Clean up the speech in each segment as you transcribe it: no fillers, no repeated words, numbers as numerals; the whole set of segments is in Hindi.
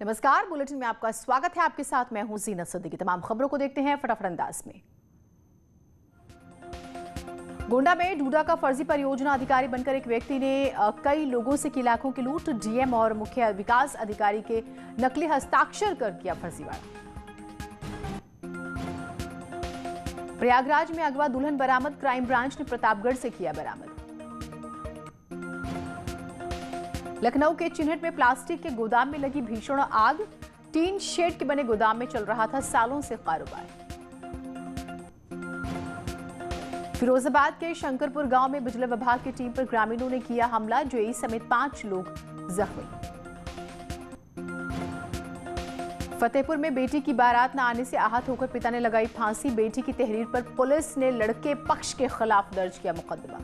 नमस्कार, बुलेटिन में आपका स्वागत है। आपके साथ मैं हूं जीनत सिद्दीकी। तमाम खबरों को देखते हैं फटाफट अंदाज में। गोंडा में डूडा का फर्जी परियोजना अधिकारी बनकर एक व्यक्ति ने कई लोगों से की लाखों की लूट। डीएम और मुख्य विकास अधिकारी के नकली हस्ताक्षर कर किया फर्जीवाड़ा। प्रयागराज में अगवा दुल्हन बरामद। क्राइम ब्रांच ने प्रतापगढ़ से किया बरामद। लखनऊ के चिन्हट में प्लास्टिक के गोदाम में लगी भीषण आग। टीन शेड के बने गोदाम में चल रहा था सालों से कारोबार। फिरोजाबाद के शंकरपुर गांव में बिजली विभाग की टीम पर ग्रामीणों ने किया हमला। जेई समेत 5 लोग जख्मी। फतेहपुर में बेटी की बारात न आने से आहत होकर पिता ने लगाई फांसी। बेटी की तहरीर पर पुलिस ने लड़के पक्ष के खिलाफ दर्ज किया मुकदमा।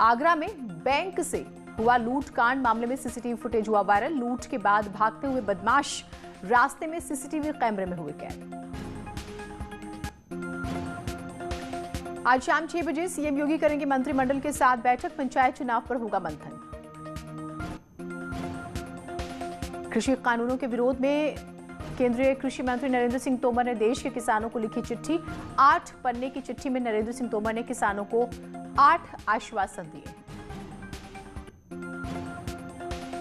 आगरा में बैंक से हुआ लूट कांड मामले में सीसीटीवी फुटेज हुआ वायरल। लूट के बाद भागते हुए बदमाश रास्ते में सीसीटीवी कैमरे में हुए कैद। आज शाम 6 बजे सीएम योगी करेंगे मंत्रिमंडल के साथ बैठक। पंचायत चुनाव पर होगा मंथन। कृषि कानूनों के विरोध में केंद्रीय कृषि मंत्री नरेंद्र सिंह तोमर ने देश के किसानों को लिखी चिट्ठी। 8 पन्ने की चिट्ठी में नरेंद्र सिंह तोमर ने किसानों को 8 आश्वासन दिए।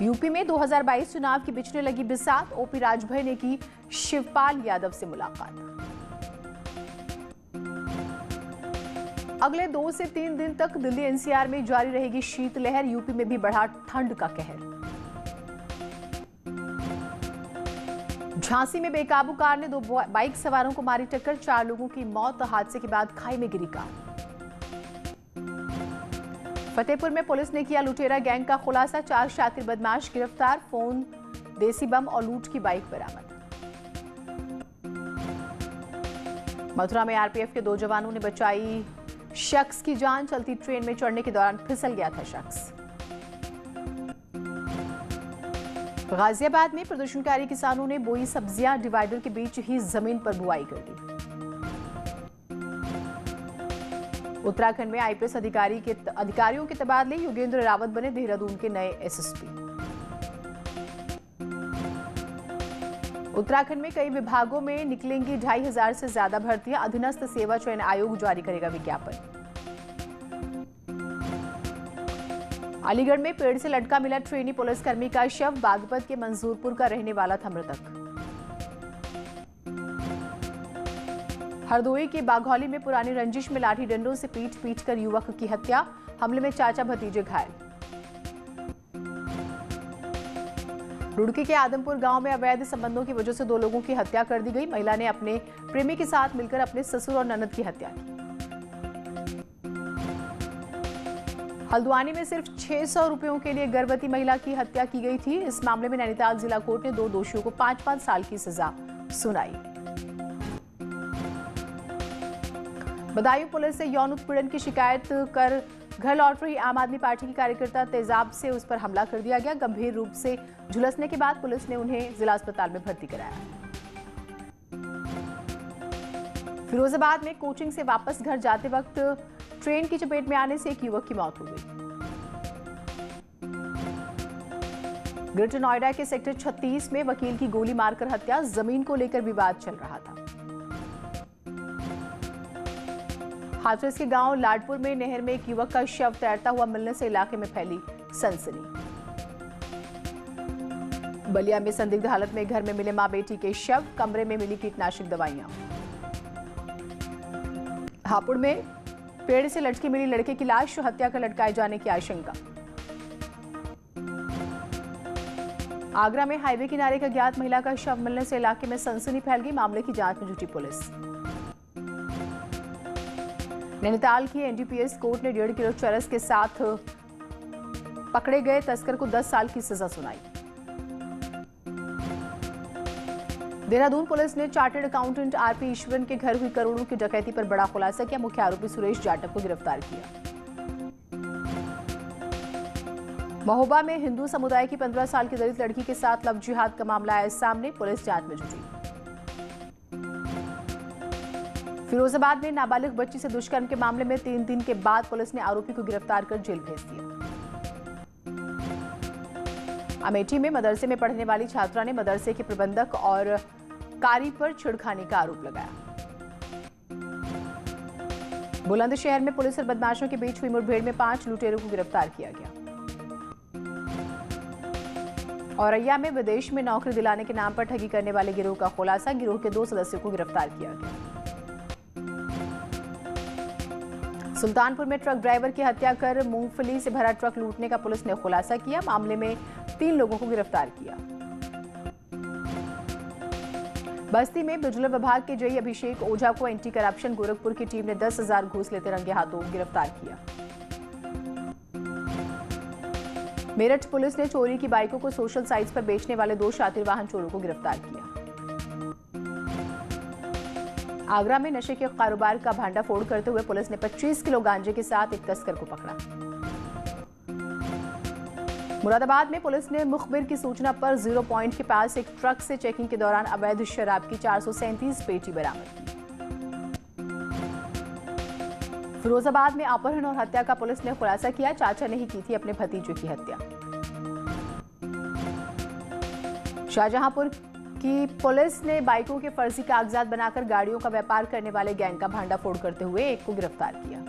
यूपी में 2022 चुनाव की बिछने लगी बिसात। ओपी राजभर ने की शिवपाल यादव से मुलाकात। अगले 2 से 3 दिन तक दिल्ली एनसीआर में जारी रहेगी शीतलहर। यूपी में भी बढ़ा ठंड का कहर। झांसी में बेकाबू कार ने 2 बाइक सवारों को मारी टक्कर। 4 लोगों की मौत। हादसे के बाद खाई में गिरी कार। फतेहपुर में पुलिस ने किया लुटेरा गैंग का खुलासा। 4 शातिर बदमाश गिरफ्तार। फोन, देसी बम और लूट की बाइक बरामद। मथुरा में आरपीएफ के 2 जवानों ने बचाई शख्स की जान। चलती ट्रेन में चढ़ने के दौरान फिसल गया था शख्स। गाजियाबाद में प्रदर्शनकारी किसानों ने बोई सब्जियां डिवाइडर के बीच ही जमीन पर बुआई कर दी। उत्तराखंड में आईपीएस अधिकारियों के तबादले। योगेंद्र रावत बने देहरादून के नए एसएसपी। उत्तराखंड में कई विभागों में निकलेंगी 2500 से ज्यादा भर्तियां। अधीनस्थ सेवा चयन आयोग जारी करेगा विज्ञापन। अलीगढ़ में पेड़ से लटका मिला ट्रेनी पुलिसकर्मी का शव। बागपत के मंजूरपुर का रहने वाला था मृतक। हरदोई के बाघौली में पुरानी रंजिश में लाठी डंडों से पीट कर युवक की हत्या। हमले में चाचा भतीजे घायल। रुड़की के आदमपुर गांव में अवैध संबंधों की वजह से 2 लोगों की हत्या कर दी गई। महिला ने अपने प्रेमी के साथ मिलकर अपने ससुर और ननद की हत्या की। हल्द्वानी में सिर्फ 600 रुपयों के लिए गर्भवती महिला की हत्या की गई थी। इस मामले में नैनीताल जिला कोर्ट ने 2 दोषियों को 5-5 साल की सजा सुनाई। बदायूं पुलिस से यौन उत्पीड़न की शिकायत कर घर लौट रही आम आदमी पार्टी की कार्यकर्ता तेजाब से उस पर हमला कर दिया गया। गंभीर रूप से झुलसने के बाद पुलिस ने उन्हें जिला अस्पताल में भर्ती कराया। फिरोजाबाद में कोचिंग से वापस घर जाते वक्त ट्रेन की चपेट में आने से एक युवक की मौत हो गई। ग्रेटर नोएडा के सेक्टर 36 में वकील की गोली मारकर हत्या। जमीन को लेकर विवाद चल रहा था। हाथरस के गांव लाडपुर में नहर में एक युवक का शव तैरता हुआ मिलने से इलाके में फैली सनसनी। बलिया में संदिग्ध हालत में घर में मिले मां बेटी के शव। कमरे में मिली कीटनाशक दवाइयां। हापुड़ में पेड़ से लटकी मिली लड़के की लाश। हत्या कर लटकाए जाने की आशंका। आगरा में हाईवे किनारे का ज्ञात महिला का शव मिलने से इलाके में सनसनी फैल गई। मामले की जांच में जुटी पुलिस। नैनीताल की एनडीपीएस कोर्ट ने 1.5 किलो चरस के साथ पकड़े गए तस्कर को 10 साल की सजा सुनाई। देहरादून पुलिस ने चार्टर्ड अकाउंटेंट आरपी ईश्वरन के घर हुई करोड़ों की डकैती पर बड़ा खुलासा किया। मुख्य आरोपी सुरेश जाटव को गिरफ्तार किया। महोबा में हिंदू समुदाय की 15 साल की दलित लड़की के साथ लव जिहाद का मामला आया सामने। पुलिस जांच में जुटी। फिरोजाबाद में नाबालिग बच्ची से दुष्कर्म के मामले में 3 दिन के बाद पुलिस ने आरोपी को गिरफ्तार कर जेल भेज दिया। अमेठी में मदरसे में पढ़ने वाली छात्रा ने मदरसे के प्रबंधक और कारी पर छिड़खाने का आरोप लगाया। बुलंदशहर में पुलिस और बदमाशों के बीच हुई मुठभेड़ में 5 लुटेरों को गिरफ्तार किया गया। औरैया में विदेश में नौकरी दिलाने के नाम पर ठगी करने वाले गिरोह का खुलासा, गिरोह के 2 सदस्यों को गिरफ्तार किया गया। सुल्तानपुर में ट्रक ड्राइवर की हत्या कर मूंगफली से भरा ट्रक लूटने का पुलिस ने खुलासा किया। मामले में 3 लोगों को गिरफ्तार किया। बस्ती में बिजली विभाग के जेई अभिषेक ओझा को एंटी करप्शन गोरखपुर की टीम ने 10,000 घूस लेते रंगे हाथों गिरफ्तार किया। मेरठ पुलिस ने चोरी की बाइकों को सोशल साइट्स पर बेचने वाले 2 शातिर वाहन चोरों को गिरफ्तार किया। आगरा में नशे के कारोबार का भांडाफोड़ करते हुए पुलिस ने 25 किलो गांजे के साथ एक तस्कर को पकड़ा। मुरादाबाद में पुलिस ने मुखबिर की सूचना पर 0 पॉइंट के पास एक ट्रक से चेकिंग के दौरान अवैध शराब की 437 पेटी बरामद की। फिरोजाबाद में अपहरण और हत्या का पुलिस ने खुलासा किया। चाचा ने ही की थी अपने भतीजे की हत्या। शाहजहांपुर की पुलिस ने बाइकों के फर्जी कागजात बनाकर गाड़ियों का व्यापार करने वाले गैंग का भांडाफोड़ करते हुए एक को गिरफ्तार किया।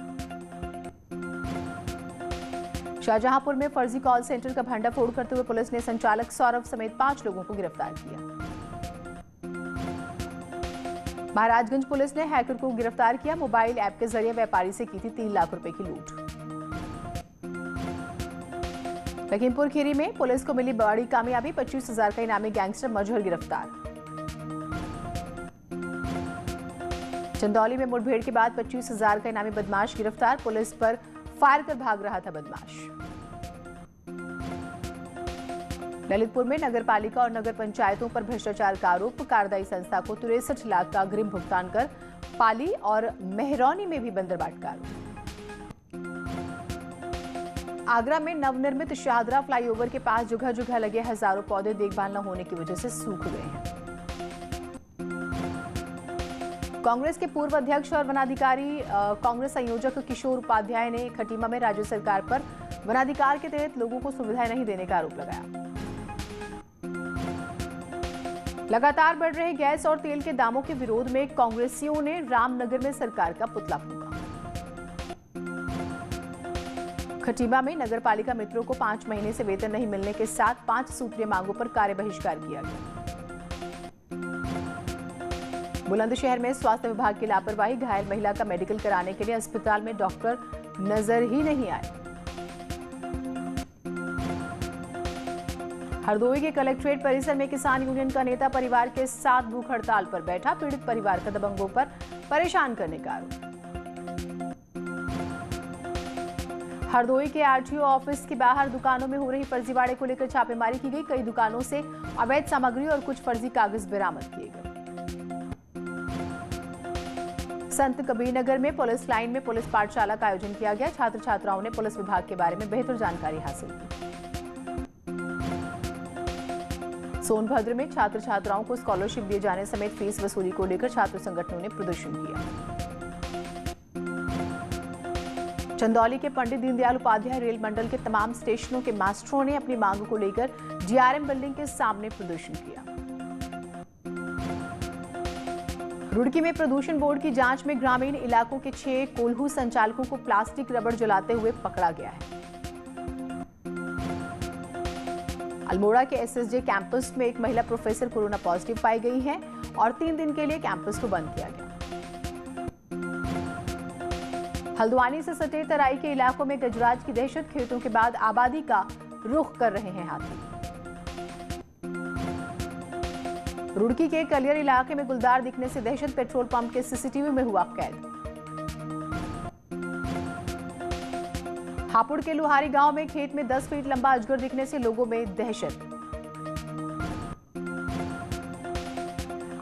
शाहजहांपुर में फर्जी कॉल सेंटर का भांडाफोड़ करते हुए पुलिस ने संचालक सौरभ समेत 5 लोगों को गिरफ्तार किया। महाराजगंज पुलिस ने हैकर को गिरफ्तार किया। मोबाइल ऐप के जरिए व्यापारी से की थी 3 लाख रुपए की लूट। लखीमपुर खीरी में पुलिस को मिली बड़ी कामयाबी, 25,000 का इनामी गैंगस्टर मजहर गिरफ्तार। चंदौली में मुठभेड़ के बाद 25,000 का इनामी बदमाश गिरफ्तार। पुलिस पर फायर कर भाग रहा था बदमाश। ललितपुर में नगर पालिका और नगर पंचायतों पर भ्रष्टाचार का आरोप, कार्यदायी संस्था को 63 लाख का अग्रिम भुगतान कर पाली और मेहरौनी में भी बंदरबाट का आरोप। आगरा में नवनिर्मित शाहदरा फ्लाईओवर के पास जगह जगह लगे हजारों पौधे देखभाल न होने की वजह से सूख गए हैं। कांग्रेस के पूर्व अध्यक्ष और वनाधिकारी कांग्रेस संयोजक किशोर उपाध्याय ने खटीमा में राज्य सरकार पर वनाधिकार के तहत लोगों को सुविधाएं नहीं देने का आरोप लगाया। लगातार बढ़ रहे गैस और तेल के दामों के विरोध में कांग्रेसियों ने रामनगर में सरकार का पुतला फूंका। खटीमा में नगर पालिका मित्रों को 5 महीने से वेतन नहीं मिलने के साथ 5 सूत्रीय मांगों पर कार्य बहिष्कार किया गया। बुलंदशहर में स्वास्थ्य विभाग की लापरवाही, घायल महिला का मेडिकल कराने के लिए अस्पताल में डॉक्टर नजर ही नहीं आए। हरदोई के कलेक्ट्रेट परिसर में किसान यूनियन का नेता परिवार के साथ भूख हड़ताल पर बैठा। पीड़ित परिवार का दबंगों पर परेशान करने का आरोप। हरदोई के आरटीओ ऑफिस के बाहर दुकानों में हो रही फर्जीवाड़े को लेकर छापेमारी की गई। कई दुकानों से अवैध सामग्री और कुछ फर्जी कागज बरामद किए गए। संत कबीरनगर में पुलिस लाइन में पुलिस पाठशाला का आयोजन किया गया। छात्र छात्राओं ने पुलिस विभाग के बारे में बेहतर जानकारी हासिल की। सोनभद्र में छात्र छात्राओं को स्कॉलरशिप दिए जाने समेत फीस वसूली को लेकर छात्र संगठनों ने प्रदर्शन किया। चंदौली के पंडित दीनदयाल उपाध्याय रेल मंडल के तमाम स्टेशनों के मास्टरों ने अपनी मांग को लेकर डीआरएम बिल्डिंग के सामने प्रदर्शन किया। रुड़की में प्रदूषण बोर्ड की जांच में ग्रामीण इलाकों के 6 कोल्हू संचालकों को प्लास्टिक रबड़ जलाते हुए पकड़ा गया है। अल्मोड़ा के एसएसजे कैंपस में एक महिला प्रोफेसर कोरोना पॉजिटिव पाई गई है और 3 दिन के लिए कैंपस को बंद किया गया। हल्द्वानी से सटे तराई के इलाकों में गजराज की दहशत, खेतों के बाद आबादी का रुख कर रहे हैं हाथी। रुड़की के कलियर इलाके में गुलदार दिखने से दहशत, पेट्रोल पंप के सीसीटीवी में हुआ कैद। हापुड़ के लुहारी गांव में खेत में 10 फीट लंबा अजगर दिखने से लोगों में दहशत।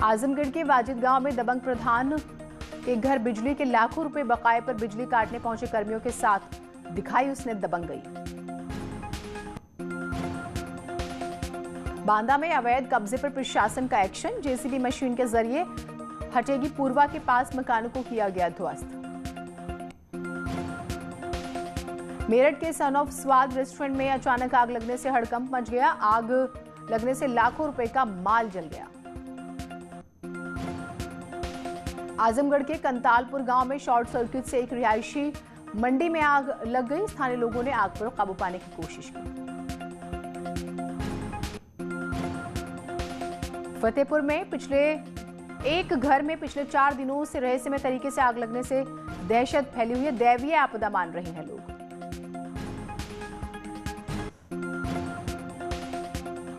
आजमगढ़ के वाजिद गांव में दबंग प्रधान के घर बिजली के लाखों रुपए बकाये पर बिजली काटने पहुंचे कर्मियों के साथ दिखाई उसने दबंगई। बांदा में अवैध कब्जे पर प्रशासन का एक्शन, जेसीबी मशीन के जरिए हटेगी पूर्वा के पास मकानों को किया गया ध्वस्त। मेरठ के सन ऑफ स्वाद रेस्टोरेंट में अचानक आग लगने से हड़कंप मच गया। आग लगने से लाखों रुपए का माल जल गया। आजमगढ़ के कंतालपुर गांव में शॉर्ट सर्किट से एक रिहायशी मंडी में आग लग गई। स्थानीय लोगों ने आग पर काबू पाने की कोशिश की। फतेहपुर में एक घर में पिछले 4 दिनों से रहस्यमय तरीके से आग लगने से दहशत फैली हुई है। दैवीय आपदा मान रहे हैं लोग।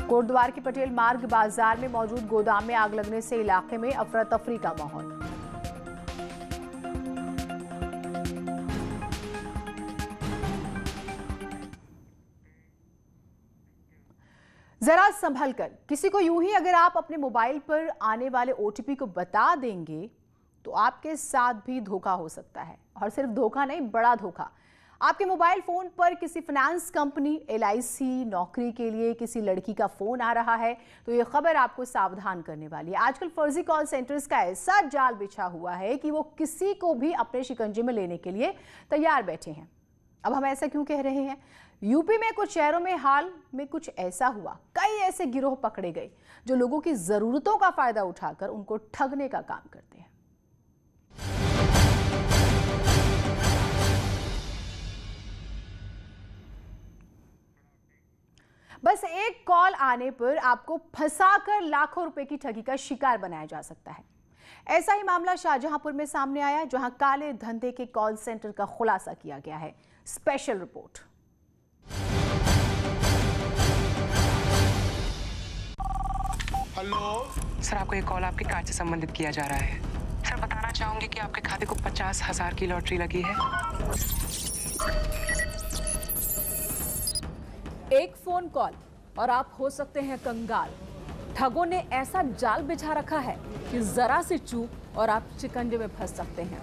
कोटद्वार के पटेल मार्ग बाजार में मौजूद गोदाम में आग लगने से इलाके में अफरा तफरी का माहौल। जरा संभल कर, किसी को यूं ही अगर आप अपने मोबाइल पर आने वाले ओटीपी को बता देंगे तो आपके साथ भी धोखा हो सकता है। और सिर्फ धोखा नहीं, बड़ा धोखा। आपके मोबाइल फोन पर किसी फाइनेंस कंपनी, LIC, नौकरी के लिए किसी लड़की का फोन आ रहा है तो यह खबर आपको सावधान करने वाली है। आजकल फर्जी कॉल सेंटर्स का ऐसा जाल बिछा हुआ है कि वो किसी को भी अपने शिकंजे में लेने के लिए तैयार बैठे हैं। अब हम ऐसा क्यों कह रहे हैं? यूपी में कुछ शहरों में हाल में कुछ ऐसा हुआ। कई ऐसे गिरोह पकड़े गए जो लोगों की जरूरतों का फायदा उठाकर उनको ठगने का काम करते हैं। बस एक कॉल आने पर आपको फंसाकर लाखों रुपए की ठगी का शिकार बनाया जा सकता है। ऐसा ही मामला शाहजहांपुर में सामने आया, जहां काले धंधे के कॉल सेंटर का खुलासा किया गया है। Special report. हेलो सर, आपको एक कॉल आपके कार्ड से संबंधित किया जा रहा है। सर, बताना चाहूंगी कि आपके खाते को 50,000 की लॉटरी लगी है। एक फोन कॉल और आप हो सकते हैं कंगाल। ठगों ने ऐसा जाल बिछा रखा है कि जरा सी चूक और आप शिकंजे में फंस सकते हैं,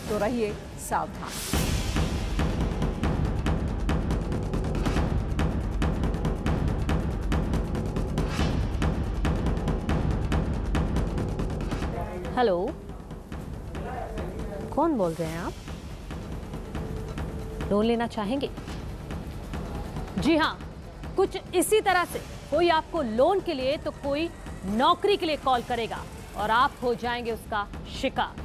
तो रहिए सावधान। हेलो, कौन बोल रहे हैं आप? लोन लेना चाहेंगे? जी हाँ, कुछ इसी तरह से कोई आपको लोन के लिए तो कोई नौकरी के लिए कॉल करेगा और आप हो जाएंगे उसका शिकार।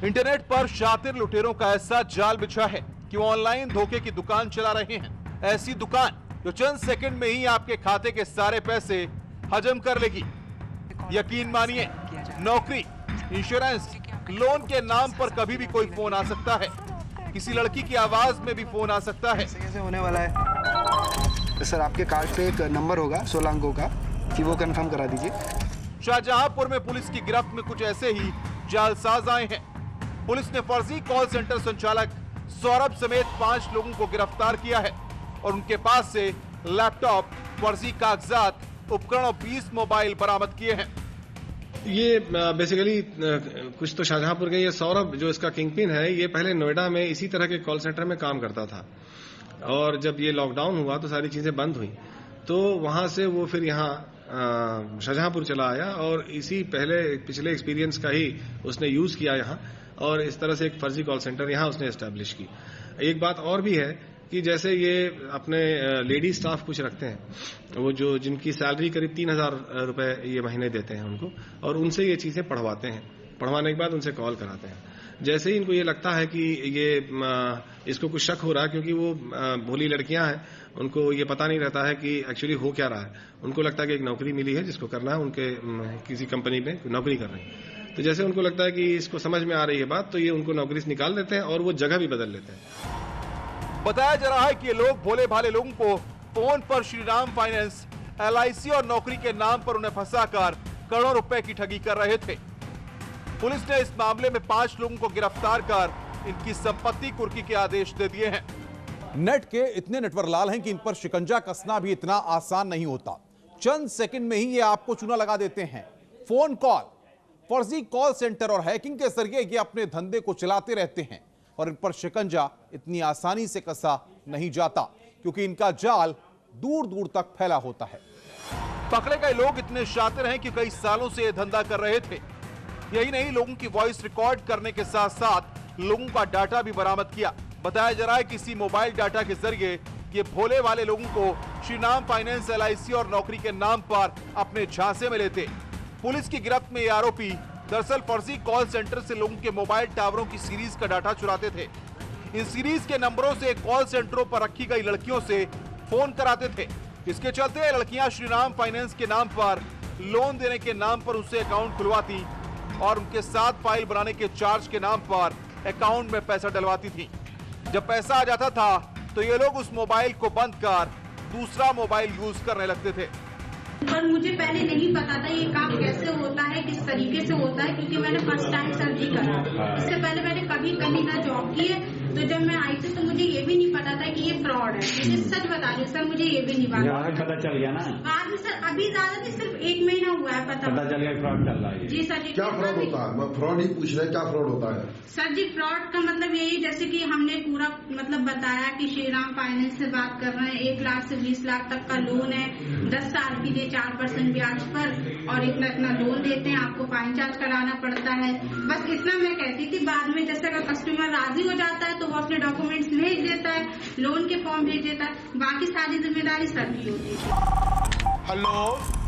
इंटरनेट पर शातिर लुटेरों का ऐसा जाल बिछा है कि वो ऑनलाइन धोखे की दुकान चला रहे हैं। ऐसी दुकान जो चंद सेकंड में ही आपके खाते के सारे पैसे हजम कर लेगी। यकीन मानिए, नौकरी, इंश्योरेंस, लोन के नाम पर कभी भी कोई फोन आ सकता है। किसी लड़की की आवाज में भी फोन आ सकता है। कैसे होने वाला है? सर, आपके कार्ड पे एक नंबर होगा 16 अंकों का, कि वो कंफर्म करा दीजिए। शाहजहांपुर में पुलिस की गिरफ्त में कुछ ऐसे ही जालसाज आए हैं। पुलिस ने फर्जी कॉल सेंटर संचालक सौरभ समेत 5 लोगों को गिरफ्तार किया है और उनके पास से लैपटॉप, फर्जी कागजात, उपकरण और 20 मोबाइल बरामद किए हैं। ये बेसिकली कुछ तो शाहजहांपुर के, ये सौरभ जो इसका किंगपिन है, ये पहले नोएडा में इसी तरह के कॉल सेंटर में काम करता था। और जब ये लॉकडाउन हुआ तो सारी चीजें बंद हुई, तो वहां से वो फिर यहाँ शाहजहांपुर चला आया और इसी पिछले एक्सपीरियंस का ही उसने यूज किया यहाँ, और इस तरह से एक फर्जी कॉल सेंटर यहाँ उसने एस्टेब्लिश की। एक बात और भी है कि जैसे ये अपने लेडी स्टाफ कुछ रखते हैं, वो जो जिनकी सैलरी करीब 3,000 रुपए ये महीने देते हैं उनको, और उनसे ये चीजें पढ़वाते हैं। पढ़वाने के बाद उनसे कॉल कराते हैं। जैसे ही इनको ये लगता है कि ये इसको कुछ शक हो रहा है, क्योंकि वो भोली लड़कियां हैं, उनको ये पता नहीं रहता है कि एक्चुअली हो क्या रहा है। उनको लगता है कि एक नौकरी मिली है जिसको करना है, उनके किसी कंपनी में नौकरी कर रहे हैं। तो जैसे उनको लगता है कि इसको समझ में आ रही है बात, तो ये उनको नौकरी से निकाल देते हैं और वो जगह भी बदल लेते हैं। बताया जा रहा है कि ये लोग भोले भाले लोगों को फोन पर श्रीराम फाइनेंस, LIC और नौकरी के नाम पर उन्हें फंसाकर करोड़ों रुपए की ठगी कर रहे थे। पुलिस ने इस मामले में 5 लोगों को गिरफ्तार कर इनकी संपत्ति कुर्की के आदेश दे दिए हैं। नेट के इतने नेटवर्क लाल हैं कि इन पर शिकंजा कसना भी इतना आसान नहीं होता। चंद सेकंड में ही ये आपको चूना लगा देते हैं। फोन कॉल, फर्जी कॉल सेंटर और हैकिंग के जरिए ये अपने धंधे को चलाते रहते हैं और इन पर शिकंजा इतनी आसानी से कसा नहीं जाता, क्योंकि इनका जाल दूर दूर तक फैला होता है। पकड़े गए लोग इतने शातिर हैं कि कई सालों से यह धंधा कर रहे थे। यही नहीं, लोगों की वॉइस रिकॉर्ड करने के साथ साथ लोगों का डाटा भी बरामद किया। बताया जा रहा है कि इसी मोबाइल डाटा के जरिए ये भोले वाले लोगों को श्रीराम फाइनेंस, LIC और नौकरी के नाम पर अपने झांसे में लेते। पुलिस की गिरफ्त में ये आरोपी दरअसल फर्जी कॉल सेंटर से लोगों के मोबाइल टावरों की सीरीज का डाटा चुराते थे। इन सीरीज के नंबरों से कॉल सेंटरों पर रखी गई लड़कियों से फोन कराते थे। इसके चलते लड़कियां श्रीराम फाइनेंस के नाम पर लोन देने के नाम पर उनसे अकाउंट खुलवाती और उनके साथ फाइल बनाने के चार्ज के नाम पर अकाउंट में पैसा डलवाती थी। जब पैसा आ जाता था तो ये लोग उस मोबाइल को बंद कर दूसरा मोबाइल यूज करने लगते थे। पर मुझे पहले नहीं पता था ये काम कैसे होता है, किस तरीके से होता है, क्योंकि मैंने फर्स्ट टाइम सर्जरी करा। इससे पहले मैंने कभी ना जॉब की है, तो जब मैं आई थी तो मुझे ये भी नहीं पता था कि ये फ्रॉड है। मुझे सच बता रही सर, मुझे ये भी नहीं पता चल गया ना आज सर, अभी ज्यादा नहीं, सिर्फ 1 महीना हुआ है पता चल गया फ्रॉड चल रहा है। जी सर जी। क्या फ्रॉड होता है? मैं फ्रॉड ही पूछ रहा है, क्या फ्रॉड होता है सर जी? फ्रॉड का मतलब यही, जैसे कि हमने पूरा मतलब बताया कि श्रीराम फाइनेंस से बात कर रहे हैं, 1 लाख से 20 लाख तक का लोन है, 10 साल के लिए 4% ब्याज पर और इतना इतना लोन देते हैं, आपको फाइन चार्ज कराना पड़ता है। बस इतना मैं कहती थी। बाद में जैसे अगर कस्टमर राजी हो जाता है तो वो अपने डॉक्यूमेंट्स भेज देता है, लोन के फॉर्म भेज देता है, बाकी सारी जिम्मेदारी सर की होती है। हेलो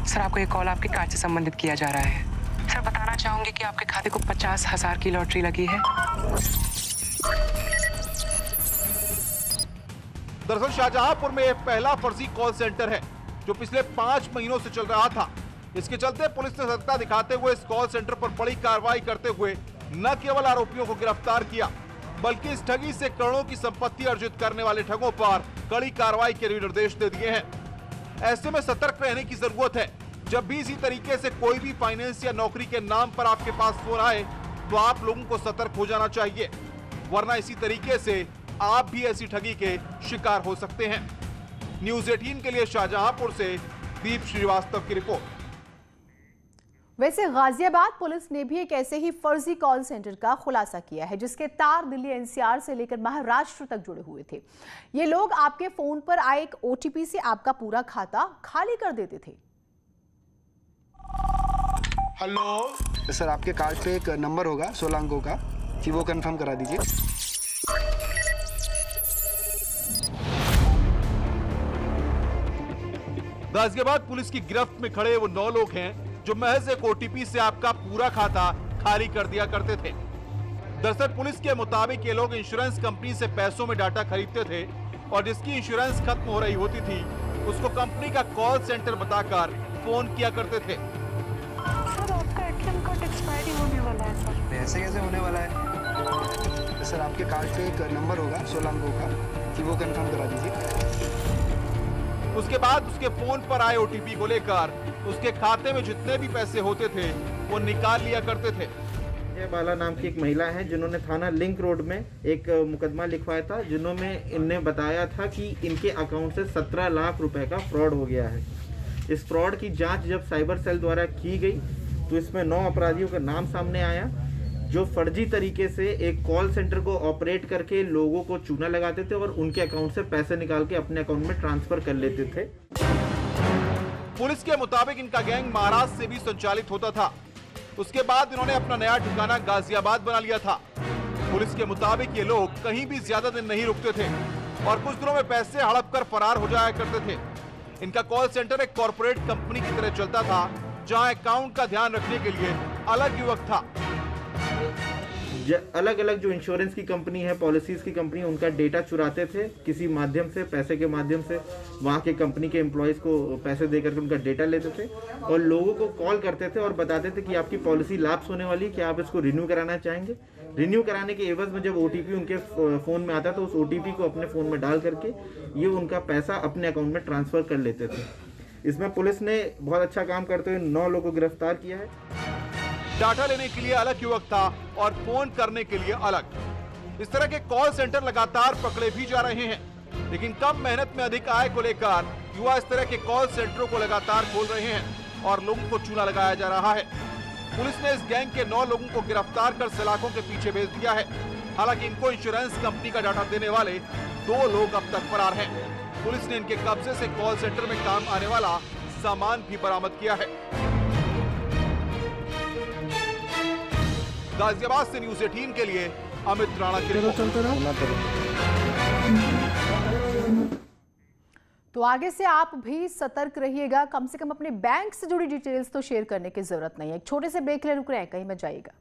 सर, आपको एक कॉल आपके कार्ड से संबंधित किया जा रहा है। सर बताना चाहूंगी कि आपके खाते को 50,000 की लॉटरी लगी है। दरअसल शाहजहांपुर में यह पहला फर्जी कॉल सेंटर है जो पिछले 5 महीनों से चल रहा था। इसके चलते पुलिस ने सतर्कता दिखाते हुए इस कॉल सेंटर पर बड़ी कार्रवाई करते हुए न केवल आरोपियों को गिरफ्तार किया, बल्कि इस ठगी से करोड़ों की संपत्ति अर्जित करने वाले ठगों पर कड़ी कार्रवाई के भी निर्देश दे दिए हैं। ऐसे में सतर्क रहने की जरूरत है। जब भी इसी तरीके से कोई भी फाइनेंस या नौकरी के नाम पर आपके पास फोन आए तो आप लोगों को सतर्क हो जाना चाहिए, वरना इसी तरीके से आप भी ऐसी ठगी के शिकार हो सकते हैं। न्यूज़ 18 के लिए शाहजहांपुर से दीप श्रीवास्तव की रिपोर्ट। वैसे गाजियाबाद पुलिस ने भी एक ऐसे ही फर्जी कॉल सेंटर का खुलासा किया है जिसके तार दिल्ली NCR से लेकर महाराष्ट्र तक जुड़े हुए थे। ये लोग आपके फोन पर आए एक OTP से आपका पूरा खाता खाली कर देते थे। हेलो सर, आपके कार्ड पे एक नंबर होगा 16 अंकों का, कि वो कंफर्म करा दीजिए। गाजियाबाद पुलिस की गिरफ्त में खड़े वो 9 लोग हैं जो महज एक OTP से आपका पूरा खाता खाली कर दिया करते थे। दरअसल पुलिस के मुताबिक ये लोग इंश्योरेंस कंपनी से पैसों में डाटा खरीदते थे और जिसकी इंश्योरेंस खत्म हो रही होती थी उसको कंपनी का कॉल सेंटर बताकर फोन किया करते थे। सर आपका ATM कार्ड एक्सपायरी होने वाला है सर। ऐसे कैसे होने वाला है? सर आपके कार्ड पे एक नंबर होगा 16 अंकों का, कि वो कंफर्म करा दीजिए। उसके बाद उसके फोन पर आए OTP को लेकर उसके खाते में जितने भी पैसे होते थे वो निकाल लिया करते थे। जय बाला नाम की एक महिला है जिन्होंने थाना लिंक रोड में एक मुकदमा लिखवाया था, जिन्होंने इनने बताया था कि इनके अकाउंट से 17 लाख रुपए का फ्रॉड हो गया है। इस फ्रॉड की जांच जब साइबर सेल द्वारा की गई तो इसमें 9 अपराधियों का नाम सामने आया जो फर्जी तरीके से एक कॉल सेंटर को ऑपरेट करके लोगों को चूना लगाते थे और उनके अकाउंट से पैसे निकाल के अपने अकाउंट में ट्रांसफर कर लेते थे। पुलिस के मुताबिक इनका गैंग महाराष्ट्र से भी संचालित होता था। उसके बाद इन्होंने अपना नया ठिकाना गाजियाबाद बना लिया था। पुलिस के मुताबिक ये लोग कहीं भी ज्यादा दिन नहीं रुकते थे और कुछ दिनों में पैसे हड़प कर फरार हो जाया करते थे। इनका कॉल सेंटर एक कॉर्पोरेट कंपनी की तरह चलता था जहां अकाउंट का ध्यान रखने के लिए अलग युवक था। अलग अलग जो इंश्योरेंस की कंपनी है, पॉलिसीज की कंपनी, उनका डेटा चुराते थे किसी माध्यम से, पैसे के माध्यम से। वहाँ के कंपनी के एम्प्लॉयज को पैसे देकर के उनका डेटा लेते थे और लोगों को कॉल करते थे और बताते थे कि आपकी पॉलिसी लैप्स होने वाली है, कि आप इसको रिन्यू कराना चाहेंगे। रिन्यू कराने के एवज में जब OTP उनके फोन में आता तो उस OTP को अपने फोन में डाल करके ये उनका पैसा अपने अकाउंट में ट्रांसफर कर लेते थे। इसमें पुलिस ने बहुत अच्छा काम करते हुए 9 लोगों को गिरफ्तार किया है। डाटा लेने के लिए अलग युवक था और फोन करने के लिए अलग। इस तरह के कॉल सेंटर लगातार पकड़े भी जा रहे हैं, लेकिन कम मेहनत में अधिक आय को लेकर युवा इस तरह के कॉल सेंटरों को लगातार खोल रहे हैं और लोगों को चूना लगाया जा रहा है। पुलिस ने इस गैंग के 9 लोगों को गिरफ्तार कर सलाखों के पीछे भेज दिया है। हालांकि इनको इंश्योरेंस कंपनी का डाटा देने वाले 2 लोग अब तक फरार हैं। पुलिस ने इनके कब्जे से कॉल सेंटर में काम आने वाला सामान भी बरामद किया है। गाजियाबाद से न्यूज़ 18 के लिए अमित राणा की रिपोर्ट। तो आगे से आप भी सतर्क रहिएगा, कम से कम अपने बैंक से जुड़ी डिटेल्स तो शेयर करने की जरूरत नहीं है। एक छोटे से ब्रेक ले रुक रहे हैं, कहीं मत जाइएगा।